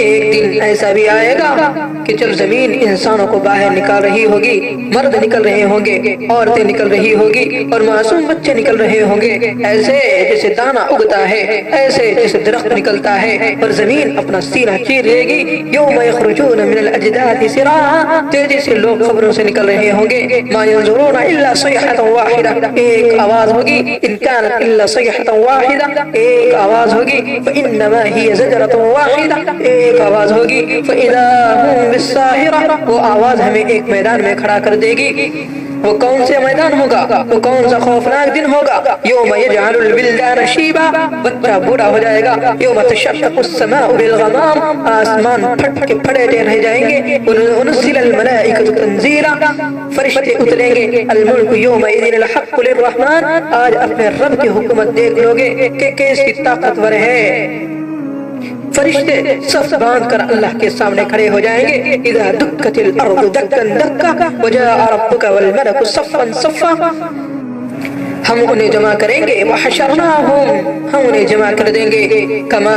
ایک دن ایسا بھی آئے گا کہ جب زمین انسانوں کو باہر نکال رہی ہوگی، مرد نکل رہے ہوں گے، عورتیں نکل رہی ہوگی اور معصوم بچے نکل رہے ہوں گے، ایسے جیسے دانہ اگتا ہے، ایسے جیسے درخت نکلتا ہے، اور زمین اپنا سینہ چیر لے گی۔ یوم یخرجون من الاجداث سراعا، تیزی سے لوگ قبروں سے نکل رہے ہوں گے۔ ما ينظرون الا صيحة واحدة، ایک آواز ہوگی، ان كانت الا صيحة واحدة، ایک آواز ہوگی، فانما هي زجرة واحدة، ایک آواز ہوگی، فاذا هم بالساہرة، وہ آواز ہمیں ایک میدان میں کھڑا کر دے گی۔ وہ کون سے میدان ہوگا، وہ کون سا خوفناک دن ہوگا؟ یوم یجعل الولدان شیبا، بچہ بوڑھا ہو جائے گا۔ یوم تشقق السماء بالغمام، آسمان پھٹ کے پھڑے رہ جائیں گے۔ ونزل الملائکۃ تنزیلا، فرشتے اتریں گے۔ الملک یومئذ الحق للرحمن، آج اپنے رب کی حکومت دیکھ لو گے کہ کیسی طاقتور ہے۔ فرشتے صف باندھ کر اللہ کے سامنے کھڑے ہو جائیں گے۔ اذا دکت الارض دکا دکا وجاء ربک والملک صفا صفا، ہم انہیں جمع کریں گے۔ وحشرناہم، ہم انہیں جمع کر دیں گے۔ کما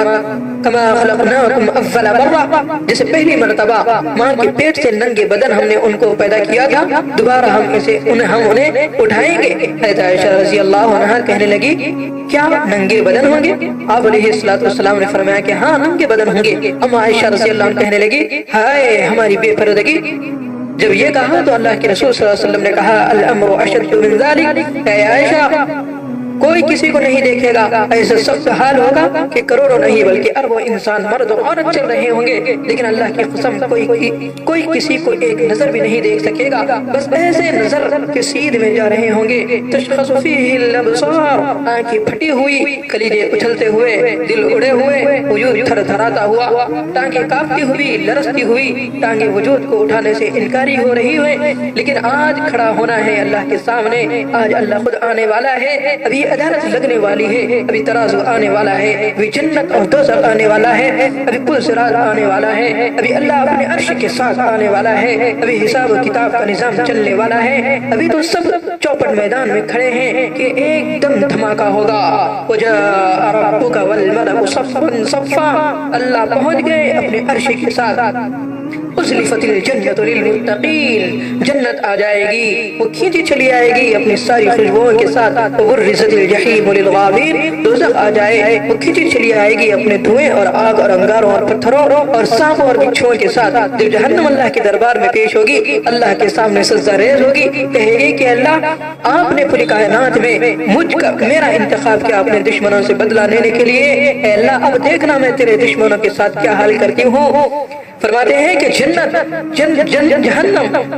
خلقناکم اول مرہ، جیسے پہلی مرتبہ ماں کے پیٹ سے ننگے بدن ہم نے ان کو پیدا کیا تھا، دوبارہ ہم انہیں اٹھائیں گے۔ حضرت عائشہ رضی اللہ عنہا کہنے لگی کیا ننگے بدن ہوں گے؟ آپ علیہ السلام نے فرمایا کہ ہاں ننگے بدن ہوں گے۔ اما عائشہ رضی اللہ عنہ کہنے لگی ہائے ہماری بے پردگی۔ جب یہ کہا تو اللہ کے رسول صلی اللہ علیہ وسلم نے کہا الامر اشد من ذلك، اے عائشہ کوئی کسی کو نہیں دیکھے گا، ایسا سخت حال ہوگا کہ کروڑوں نہیں بلکہ اربوں انسان مرد و عورت چل رہے ہوں گے، لیکن اللہ کی قسم کوئی کسی کو ایک نظر بھی نہیں دیکھ سکے گا، بس ایسے نظر کے سیدھ میں جا رہے ہوں گے۔ تشخص فیہ الابصار، آنکھیں پھٹی ہوئی، کلیجے اچھلتے ہوئے، دل اڑے ہوئے، وجود تھر تھراتا ہوا، ٹانگیں کانپتی ہوئی، لرزتی ہوئی، ٹانگیں وجود کو اٹھانے سے انکاری ہو رہی ہوئے، لیکن آج کھڑا ہونا ہے اللہ کے سامنے، آج اللہ خود آنے والا ہے، ابھی عدالت لگنے والی ہے، ابھی ترازو آنے والا ہے، ابھی جنت اور دوزخ آنے والا ہے، ابھی پل صراط آنے والا ہے، ابھی اللہ اپنے عرش کے ساتھ آنے والا ہے، ابھی حساب و کتاب کا نظام چلنے والا ہے، ابھی تو سب چوپٹ میدان میں کھڑے ہیں کہ ایک دم دھماکہ ہوگا۔ وجاء ربک والملک صفا صفا، اللہ پہنچ گئے اپنے عرش کے ساتھ۔ ازلفت الجنت للمتقین، جنت آ جائے گی، وہ کھینچی چلی آئے گی اپنی ساری خوشبوؤں کے ساتھ۔ وبرزت الجحیم للغاوین، دوزخ آ جائے، وہ کھینچی چلی آئے گی اپنے دھوئیں اور آگ اور انگاروں اور پتھروں اور سانپوں اور بچھوؤں کے ساتھ۔ جب جہنم اللہ کے دربار میں پیش ہوگی، اللہ کے سامنے سجدہ ریز ہوگی، کہے گی کہ اللہ آپ نے پوری کائنات میں میرا انتخاب کیا اپنے دشمنوں سے بدلہ لینے کے لیے، اے اللہ اب دیکھنا میں تیرے دشمنوں کے ساتھ کیا حال کرتی ہوں۔ فرماتے ہیں کہ جہنم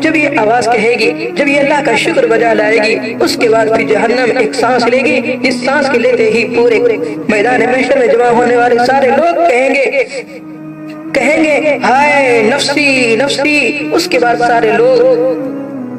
جب یہ آواز کہے گی، جب یہ اللہ کا شکر بجا لائے گی، اس کے بعد پھر جہنم ایک سانس لے گی، اس سانس کے لیتے ہی پورے میدان محشر میں جمع ہونے والے سارے لوگ کہیں گے ہائے نفسی نفسی، اس کے بعد سارے لوگ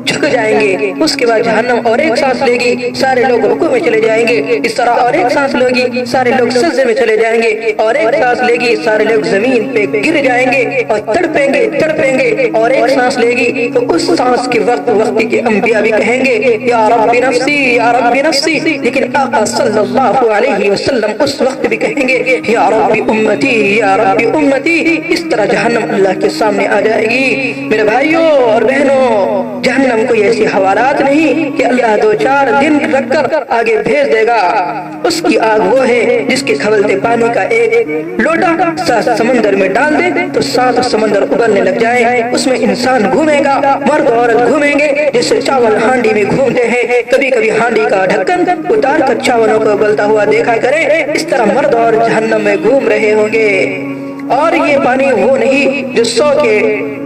جھک جائیں گے، اس کے بعد جہنم اور ایک سانس لے گی، سارے لوگ رکوع میں چلے جائیں گے، اس طرح اور ایک سانس لے گی، سارے لوگ سجدے میں چلے جائیں گے، اور ایک سانس لے گی، سارے لوگ زمین پہ گر جائیں گے اور تڑپیں گے، اور ایک سانس لے گی تو اس سانس کے وقت کے انبیاء بھی کہیں گے یا رب نفسی یا رب نفسی، لیکن آقا صلی اللہ علیہ وسلم اس وقت بھی کہیں گے یا رب امتی یا رب امتی۔ اس طرح جہنم اللہ کے سامنے آ جائے گی۔ میرے بھائیوں اور بہنوں، جہنم کوئی ایسی حوالات نہیں کہ اللہ 2-4 دن رکھ کر آگے بھیج دے گا۔ اس کی آگ وہ ہے جس کے کھولتے پانی کا ایک لوٹا 7 سمندر میں ڈال دے تو 7 سمندر ابلنے لگ جائے۔ اس میں انسان گھومے گا، مرد عورت گھومیں گے، جیسے چاول ہانڈی میں گھومتے ہیں، کبھی کبھی ہانڈی کا ڈھکن اتار کر چاولوں کو ابلتا ہوا دیکھا کرے، اس طرح مرد اور جہنم میں گھوم رہے ہوں گے۔ اور یہ پانی وہ نہیں جو 100 کے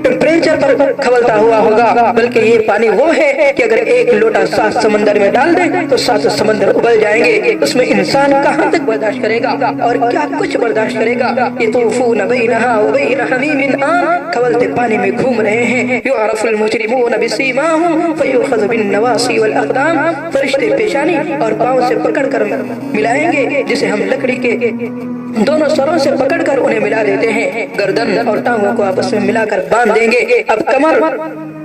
ٹمپریچر پر کھولتا ہوا ہوگا، بلکہ یہ پانی وہ ہے کہ اگر ایک لوٹا 7 سمندر میں ڈال دے تو 7 سمندر ابل جائیں گے۔ اس میں انسان کہاں تک برداشت کرے گا اور کیا کچھ برداشت کرے گا۔ یطوفون بینہا وبین حمیم آن، کھولتے پانی میں گھوم رہے ہیں۔ یعرف المجرمون بسیماہم فیؤخذ بالنواصی والاقدام، فرشتے پیشانی اور پاؤں سے پکڑ کر ملائیں گے، جسے ہم لکڑی کے دونوں سروں سے پکڑ کر انہیں ملا دیتے ہیں، گردن اور ٹانگوں کو آپس میں ملا کر باندھ دیں گے۔ اب کمر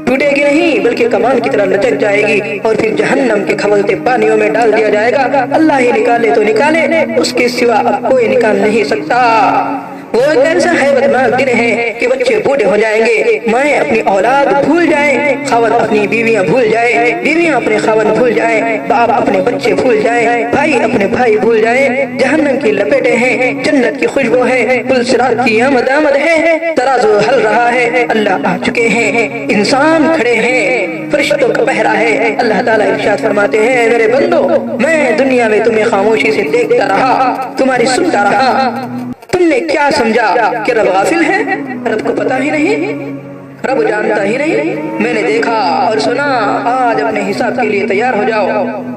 ٹوٹے گی نہیں بلکہ کمان کی طرح لچک جائے گی، اور پھر جہنم کے کھولتے پانیوں میں ڈال دیا جائے گا۔ اللہ ہی نکالے تو نکالے، اس کے سوا اب کوئی نکال نہیں سکتا۔ वो एक ऐसा हैबतनाक दिन है कि बच्चे बूढ़े हो जाएंगे, माएँ अपनी औलाद भूल जाए, खावत अपनी बीवियां भूल जाए, बीवियां अपने खावन भूल जाए, बाप अपने बच्चे भूल जाए, भाई अपने भाई भूल जाए। जहन्नम की लपेटे हैं, जन्नत की खुशबू है, पुलसिरात की आमद आमद है, तराजू हल रहा है, अल्लाह आ चुके हैं, इंसान खड़े हैं, फरिश्तों का पहरा है। अल्लाह ताला इरशाद फरमाते हैं, मेरे बंदो, मैं दुनिया में तुम्हें खामोशी से देखता रहा, तुम्हारी सुनता रहा, तुमने क्या समझा कि रब गाफिल है? रब को पता ही नहीं, रब जानता ही नहीं। मैंने देखा और सुना, आज अपने हिसाब के लिए तैयार हो जाओ।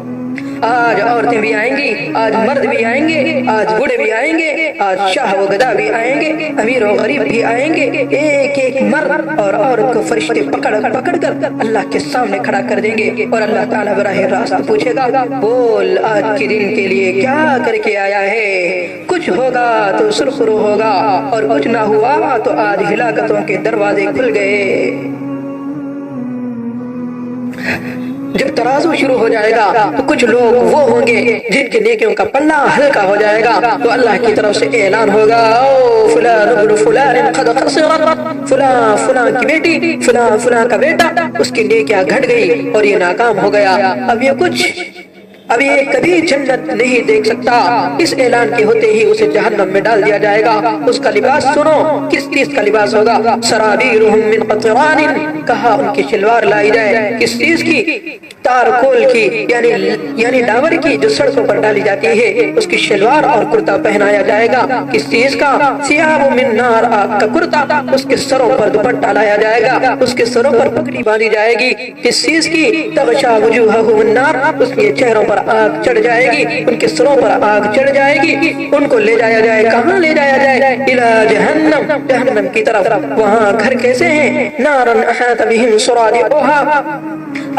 आज औरतें भी आएंगी, आज मर्द भी आएंगे, आज बूढ़े भी आएंगे, आज शाह व गदा भी आएंगे, अमीर और गरीब भी आएंगे। एक एक मर्द और औरत को फरिश्ते पकड़ पकड़ कर अल्लाह के सामने खड़ा कर देंगे और अल्लाह ताला बराह रास्त पूछेगा, बोल आज के दिन के लिए क्या करके आया है? कुछ होगा तो सुरखुरू होगा और कुछ ना हुआ तो आज हिलाकतों के दरवाजे खुल गए। जब तराजू शुरू हो जाएगा तो कुछ लोग वो होंगे जिनके नेकियों का पल्ला हल्का हो जाएगा, तो अल्लाह की तरफ से ऐलान होगा, ओ फलान इब्न फलान क़द ख़सिरत, फलां फलां की बेटी, फलां फलां का बेटा, उसकी नेकियां घट गई और ये नाकाम हो गया। अब ये कभी जन्नत नहीं देख सकता। इस ऐलान के होते ही उसे जहन्नम में डाल दिया जाएगा। उसका लिबास सुनो, किस चीज का लिबास होगा? सराबीरुहुम मिन क़तरानिन, कहा उनकी शलवार लाई जाए, किस चीज की? तारकोल की, यानी डाबर की, जो सड़कों पर डाली जाती है, उसकी शलवार और कुर्ता पहनाया जाएगा। किस चीज का? सियाबु मिन नार, आग का कुर्ता, उसके सरों पर दुपट्टा लाया जाएगा, उसके सरों पर पगड़ी बांधी जाएगी। किस चीज की? तग़शा वजूहहुम नार, उसके चेहरों पर आग चढ़ जाएगी, उनके सरों पर आग चढ़ जाएगी। उनको ले जाया जाए, कहाँ ले जाया जाए? इला जहन्नम, जहन्नम की तरफ। वहाँ घर कैसे हैं? नारन अहात बिहिम सुरादिकुहा,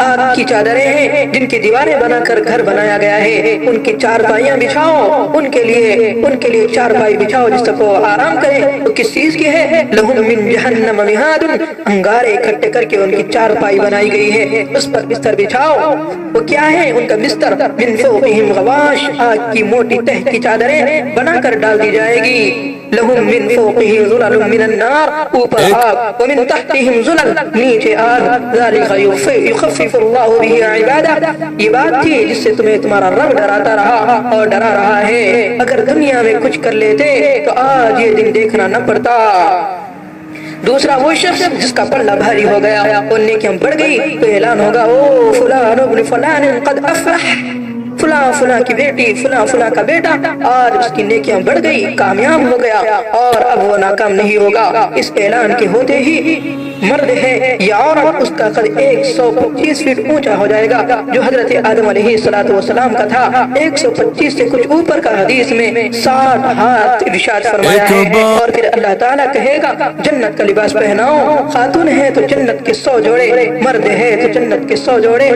आग की चादरें हैं जिनकी दीवारें बनाकर घर बनाया गया है। उनकी चारपाइयां बिछाओ, उनके लिए चारपाई बिछाओ जिससे वो आराम करें। तो किस चीज की है? लहुम मिन जहन्नम मिहादुन, अंगारे इकट्ठे करके उनकी चारपाई बनाई गई है, उस पर बिस्तर बिछाओ। वो क्या है उनका बिस्तर? मिन फौक़िहिम गवाश, आग की मोटी तह की चादरें बनाकर डाल दी जाएगी। लहुम मिन फौक़िहि ज़ुललुम मिनन नार, ऊपर आग, व मिन तहतिहिम ज़ुलल, नीचे आग। ज़ालिका युख़फ़्फ़िफ़ुल्लाहु बिही इबादा, ये बात थी जिससे तुम्हें तुम्हारा रब डराता रहा और डरा रहा है। अगर दुनिया में कुछ कर लेते तो आज ये दिन देखना न पड़ता। दूसरा वो शख्स जिसका पल्ला भारी हो गया और नेकियां बढ़ गई, तो ऐलान होगा, ओ फलान इब्न फलान क़द अफ़लह, फलां फलां की बेटी, फलां फलां का बेटा, आज उसकी नेकियां बढ़ गई, कामयाब हो गया और अब वो नाकाम नहीं होगा। इस ऐलान के होते ही मर्द है या औरत, उसका कद 125 फीट ऊंचा हो जाएगा, जो हजरत आदम अलैहिस्सलातु वस्सलाम का था। 125 से कुछ ऊपर का हदीस में 60 हाथ इरशाद फरमाया है। और फिर अल्लाह ताला कहेगा, जन्नत का लिबास पहनाओ, खातून है तो जन्नत के 100 जोड़े, मर्द है तो जन्नत के 100 जोड़े।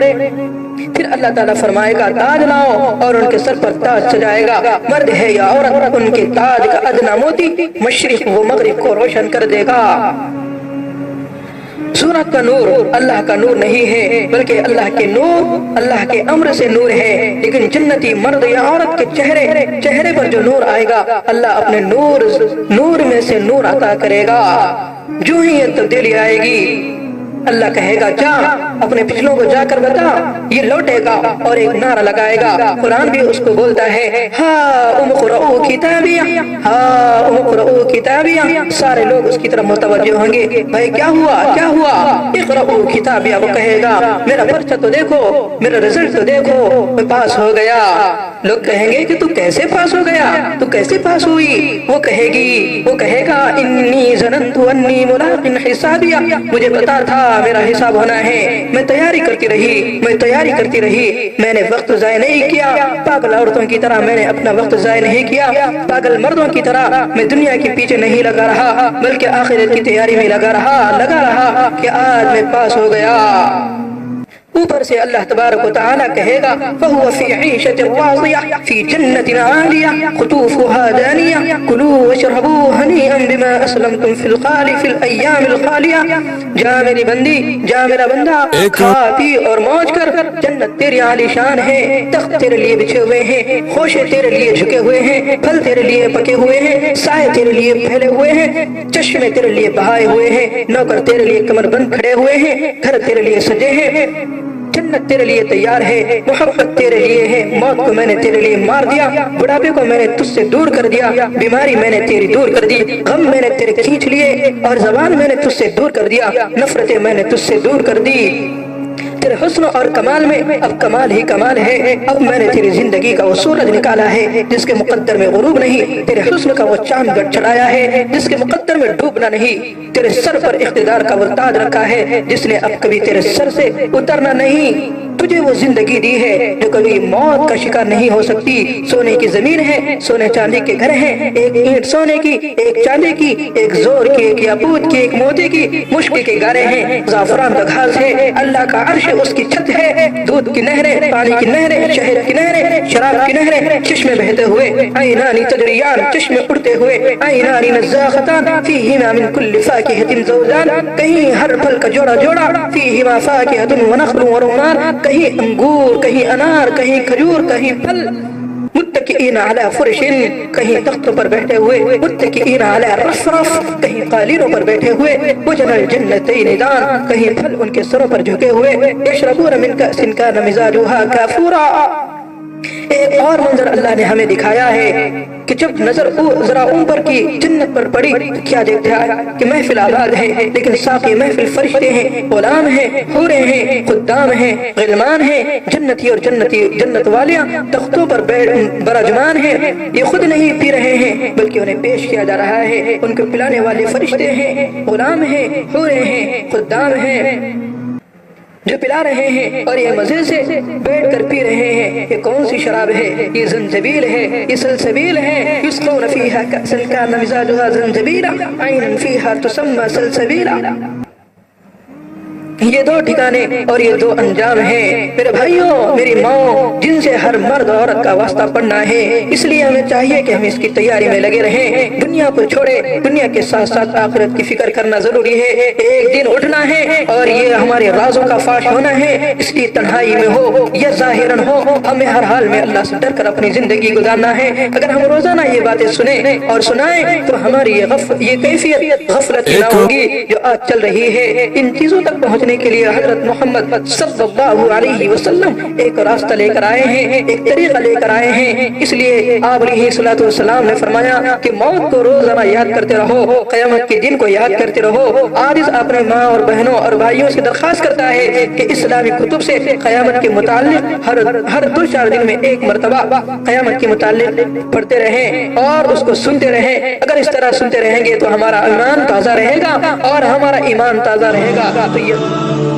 फिर अल्लाह ताला फरमाएगा, ताज लाओ, और उनके सर पर ताज सजाएगा। मर्द है या औरत, उनके ताज का अदना मोती मशरिक व मगरिब को रोशन कर देगा। सूरत का नूर अल्लाह का नूर नहीं है, बल्कि अल्लाह के नूर, अल्लाह के अम्र से नूर है। लेकिन जन्नती मर्द या औरत के चेहरे पर जो नूर आएगा, अल्लाह अपने नूर में से नूर अता करेगा। जो ही ये तब्दीली आएगी, अल्लाह कहेगा, जा अपने पिछलों को जाकर बता, ये लौटेगा और एक नारा लगाएगा। कुरान भी उसको बोलता है, हा उमक़रऊ किताबिया, हा उमक़रऊ किताबिया। सारे लोग उसकी तरफ मुतवज्जो होंगे, भाई क्या हुआ क्या हुआ? इक़रऊ किताबिया, वो कहेगा, मेरा पर्चा तो देखो, मेरा रिजल्ट तो देखो, मैं पास हो गया। लोग कहेंगे कि तू कैसे पास हो गया, तू कैसे पास हुई? वो कहेगा, इन्नी ज़नन्तु अन्नी मुलाक़िन हिसाबिया, मुझे पता था मेरा हिसाब होना है, मैं तैयारी करती रही, मैंने वक्त ज़ाय नहीं किया। पागल औरतों की तरह मैंने अपना वक्त ज़ाय नहीं किया, पागल मर्दों की तरह मैं दुनिया के पीछे नहीं लगा रहा, बल्कि आखिरत की तैयारी में लगा रहा कि आज मैं पास हो गया। ऊपर से अल्लाह तबारक व तआला कहेगा फहुव फी ईशतिन राज़िया फी जन्नतिन आलिया खुतूफुहा दानिया कुलू वशरबू हनीअन बिमा अस्लमतुम फिल अय्यामिल खालिया। जा मेरी बंदी, जा मेरा बंदा, खा पी और मौज कर, जन्नत तेरी आलीशान है, तख्त तेरे लिए बिछे हुए हैं, खोशे तेरे लिए झुके हुए हैं, फल तेरे लिए पके हुए हैं, साए तेरे लिए फैले हुए हैं, चश्मे तेरे लिए बहाए हुए हैं, नौकर तेरे लिए कमरबंद खड़े हुए हैं, घर तेरे लिए सजे हैं, जन्नत तेरे लिए तैयार है, मोहब्बत तेरे लिए है। मौत को मैंने तेरे लिए मार दिया, बुढ़ापे को मैंने तुझसे दूर कर दिया, बीमारी मैंने तेरी दूर कर दी, गम मैंने तेरे खींच लिए और ज़बान मैंने तुझसे दूर कर दिया, नफरतें मैंने तुझसे दूर कर दी। तेरे हुस्न और कमाल में अब कमाल ही कमाल है। अब मैंने तेरी जिंदगी का वो सूरज निकाला है जिसके मुकद्दर में गुरूब नहीं, तेरे हुस्न का वो चांद चढ़ाया है जिसके मुकद्दर में डूबना नहीं, तेरे सर पर इख्तिदार का वो ताज रखा है जिसने अब कभी तेरे सर से उतरना नहीं। तुझे वो जिंदगी दी है जो कभी मौत का शिकार नहीं हो सकती। सोने की जमीन है, सोने चांदी के घर हैं, एक ईंट सोने की, एक चांदी की, एक जोर की, एक याकूत की, एक मोती की, मुश्क के गारे हैं, ज़ाफ़रान का घास है, अल्लाह का अर्श उसकी छत है, दूध की नहरें, पानी की नहरें, शहद की नहरें, शराब की नहरें, चश्मे बहते हुए, ऐनानी तजरियान, चश्मे उड़ते हुए, ऐनानी नज़्ज़ाख़तान, फ़ीहिमा मिन कुल्लि फ़ाकिहतिन ज़ौजान, कहीं हर फल का जोड़ा जोड़ा, फ़ीहिमा फ़ाकिहतुन व नख़लुन व रुम्मान, कहीं अंगूर, कहीं अनार, कहीं खजूर, कहीं फल। मुत्तकिईन अला फुरशिन, कहीं तख्तों पर बैठे हुए, मुत्तकिईन अला रफ़रफ़, कहीं कालीनों पर बैठे हुए, वजनल जन्नतैन दान, कहीं फल उनके सरों पर झुके हुए, यशरबून मिन कअसिन कान मिज़ाजुहा काफूरा। एक और मंजर अल्लाह ने हमें दिखाया है कि जब नजर जरा ऊपर की जन्नत पर पड़ी तो क्या देखता है कि महफिल आबाद है, लेकिन साक़ी महफिल फरिश्ते हैं, गुलाम हैं, हूरें हैं, खुद्दाम हैं, गिलमान हैं, जन्नती और जन्नत वालियां तख्तों पर बरजमान हैं। ये खुद नहीं पी रहे हैं बल्कि उन्हें पेश किया जा रहा है। उनको पिलाने वाले फरिश्ते हैं, गुलाम हैं, हूरें हैं, खुद्दाम हैं जो पिला रहे हैं और ये मजे से बैठ कर पी रहे हैं। ये कौन सी शराब है? ये ज़ंजबील है, ये सलसबील है। युस्क़ौन फ़ीहा कअसन कान मिज़ाजुहा ज़ंजबीला ऐनन फ़ीहा तुसम्मा सलसबीला। ये दो ठिकाने और ये दो अंजाम हैं। मेरे भाइयों, मेरी माओ, जिनसे हर मर्द औरत का वास्ता पड़ना है, इसलिए हमें चाहिए कि हम इसकी तैयारी में लगे रहें। दुनिया को छोड़े, दुनिया के साथ साथ आखिरत की फिक्र करना जरूरी है। एक दिन उठना है और ये हमारे राजों का फाश होना है, इसलिए तन्हाई में हो या जाहिरन हो, हमें हर हाल में अल्लाह से डर कर अपनी जिंदगी गुजारना है। अगर हम रोजाना ये बातें सुने और सुनाएं तो हमारी ये कैफियत गफलत ना होगी जो आज चल रही है। इन चीजों तक पहुँचने के लिए हजरत मोहम्मद सल्लल्लाहु अलैहि वसल्लम एक रास्ता लेकर आए हैं, एक तरीका लेकर आए हैं। इसलिए आप अलैहिस्सलातु वस्सलाम ने फरमाया कि मौत को रोजाना याद करते रहो, क़यामत के दिन को याद करते रहो। आज अपने माँ और बहनों और भाइयों से दरख्वास्त करता है कि इस्लामी कुतुब से क़यामत के मुताल्लिक हर 2-4 दिन में एक मरतबा क़यामत के मुताल्लिक पढ़ते रहें और उसको सुनते रहें। अगर इस तरह सुनते रहेंगे तो हमारा ईमान ताज़ा रहेगा और हमारा ईमान ताज़ा रहेगा तो